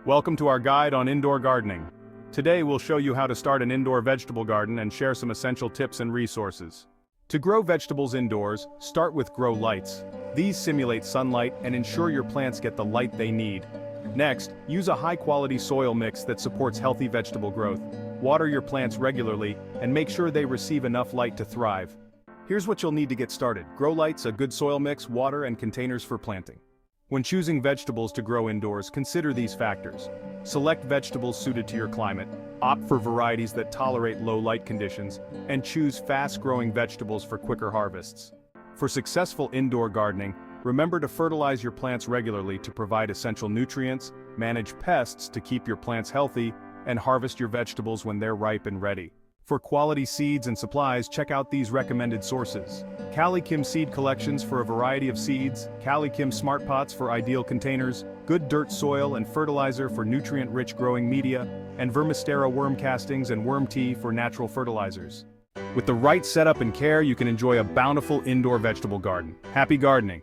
Welcome to our guide on indoor gardening. Today we'll show you how to start an indoor vegetable garden and share some essential tips and resources. To grow vegetables indoors, start with grow lights. These simulate sunlight and ensure your plants get the light they need. Next, use a high-quality soil mix that supports healthy vegetable growth. Water your plants regularly and make sure they receive enough light to thrive. Here's what you'll need to get started: grow lights, a good soil mix, water, and containers for planting. When choosing vegetables to grow indoors, consider these factors. Select vegetables suited to your climate, opt for varieties that tolerate low light conditions, and choose fast-growing vegetables for quicker harvests. For successful indoor gardening, remember to fertilize your plants regularly to provide essential nutrients, manage pests to keep your plants healthy, and harvest your vegetables when they're ripe and ready. For quality seeds and supplies, check out these recommended sources: Calikim seed collections for a variety of seeds, Calikim smart pots for ideal containers, good dirt soil and fertilizer for nutrient-rich growing media, and Vermistera worm castings and worm tea for natural fertilizers. With the right setup and care, you can enjoy a bountiful indoor vegetable garden. Happy gardening!